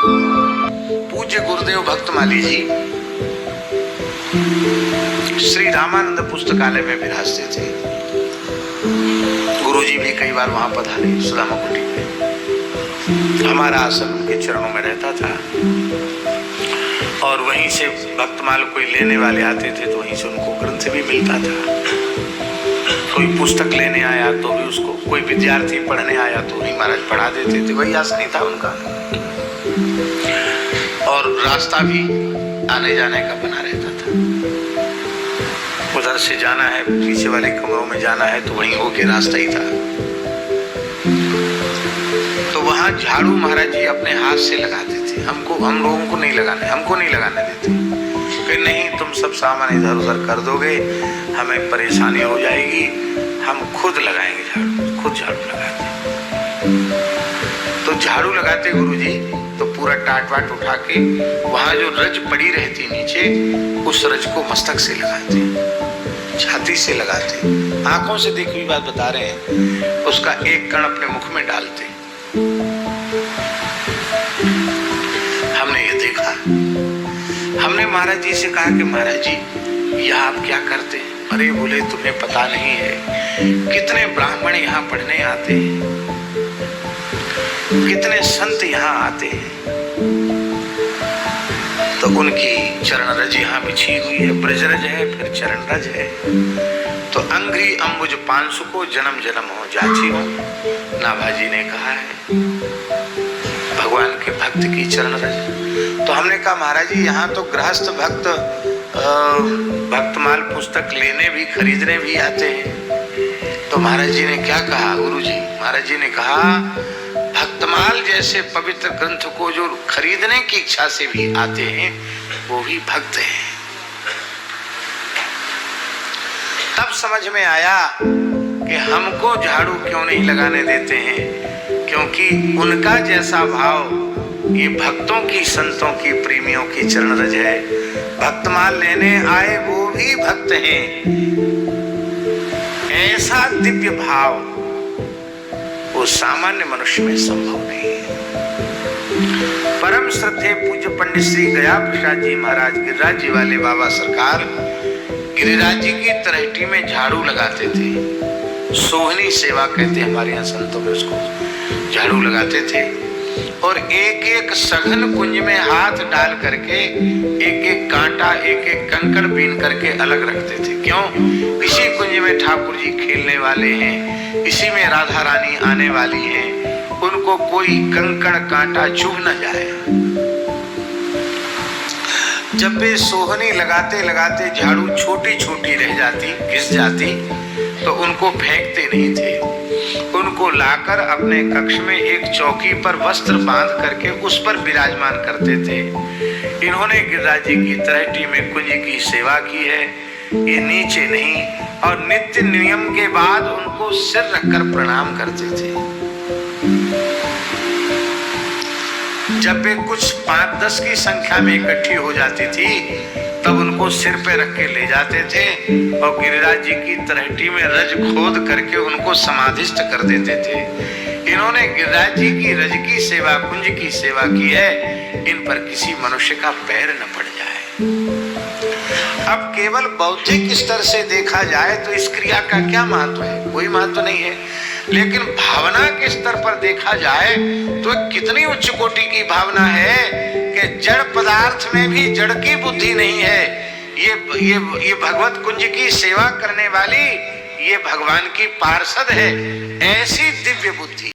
पूज्य गुरुदेव भक्तमाली जी श्री रामानंद पुस्तकालय में विराजते थे। गुरुजी भी कई बार वहां पधारे सुदामा कुटी में। हमारा आसन उनके चरणों में रहता था और वहीं से भक्तमाल कोई लेने वाले आते थे तो वहीं से उनको ग्रंथ भी मिलता था। कोई पुस्तक लेने आया तो भी उसको, कोई विद्यार्थी पढ़ने आया तो वही महाराज पढ़ा देते थे। वही आसन ही था उनका और रास्ता भी आने जाने का बना रहता था। उधर से जाना है, पीछे वाले कमरों में जाना है तो वहीं होके रास्ता ही था। तो वहां झाड़ू महाराज जी अपने हाथ से लगाते थे। हम लोगों को नहीं लगाने देते कि नहीं, तुम सब सामान इधर उधर कर दोगे, हमें परेशानी हो जाएगी, हम खुद लगाएंगे झाड़ू। खुद झाड़ू लगाते। तो झाड़ू लगाते गुरुजी तो पूरा टाट वाट उठा के वहां जो रज पड़ी रहती नीचे, उस रज को मस्तक से लगाते, छाती से लगाते, आंखों से देखी हुई बात बता रहे हैं। उसका एक कण अपने मुख में डालते। हमने ये देखा। हमने महाराज जी से कहा कि महाराज जी यह आप क्या करते हैं? अरे बोले, तुम्हें पता नहीं है कितने ब्राह्मण यहाँ पढ़ने आते हैं, कितने संत यहाँ आते हैं। तो उनकी चरण रज यहाँ बिछी हुई है, ब्रजरज है, फिर चरण रज है। तो अंग्री अंबुज पांसु को जन्म जन्म हो जाची हो, नाभाजी ने कहा है भगवान के भक्त की चरण रज। तो हमने कहा महाराज जी यहाँ तो गृहस्थ भक्त भक्तमाल पुस्तक लेने भी खरीदने भी आते हैं। तो महाराज जी ने क्या कहा? गुरुजी महाराज जी ने कहा भक्तमाल जैसे पवित्र ग्रंथ को जो खरीदने की इच्छा से भी आते हैं वो भी भक्त हैं। तब समझ में आया कि हमको झाड़ू क्यों नहीं लगाने देते हैं, क्योंकि उनका जैसा भाव ये भक्तों की, संतों की, प्रेमियों की चरण रज है। भक्तमाल लेने आए वो भी भक्त हैं। ऐसा दिव्य भाव वो सामान्य मनुष्य में संभव नहीं है। परम श्रद्धेय पूज्य पंडित श्री गया प्रसाद जी महाराज गिरिराज जी वाले बाबा सरकार गिरिराज जी की तलहटी में झाड़ू लगाते थे। सोहनी सेवा कहते हमारे यहाँ संतों में उसको। झाड़ू लगाते थे और एक एक सघन कुंज में हाथ डाल करके एक एक कांटा, एक एक कंकड़ बीन करके अलग रखते थे। क्यों? इसी कुंज में ठाकुर जी खेलने वाले हैं, इसी में राधा रानी आने वाली हैं, उनको कोई कंकड़ कांटा चुभ न जाए। जब वे सोहनी लगाते लगाते झाड़ू छोटी छोटी रह जाती, घिस जाती, तो उनको फेंकते नहीं थे। उनको लाकर अपने कक्ष में एक चौकी पर वस्त्र बांध करके उस पर विराजमान करते थे। इन्होंने गिरिराज जी की तलहटी में कुंज की सेवा की है, ये नीचे नहीं, और नित्य नियम के बाद उनको सिर रखकर प्रणाम करते थे। जब वे कुछ 5-10 की संख्या में इकट्ठी हो जाती थी तब उनको सिर पे रख के ले जाते थे और गिरिराज जी की तलहटी में रज खोद करके उनको समाधिस्थ कर देते थे। इन्होंने गिरिराज जी की रज की सेवा, कुंज की सेवा की है, इन पर किसी मनुष्य का पैर न पड़ जाए। अब केवल बौद्धिक स्तर से देखा जाए तो इस क्रिया का क्या महत्व है? कोई महत्व नहीं है। लेकिन भावना के स्तर पर देखा जाए तो कितनी उच्च कोटि की भावना है कि जड़ पदार्थ में भी जड़ की बुद्धि नहीं है। ये भगवत कुंज की सेवा करने वाली ये भगवान की पार्षद है। ऐसी दिव्य बुद्धि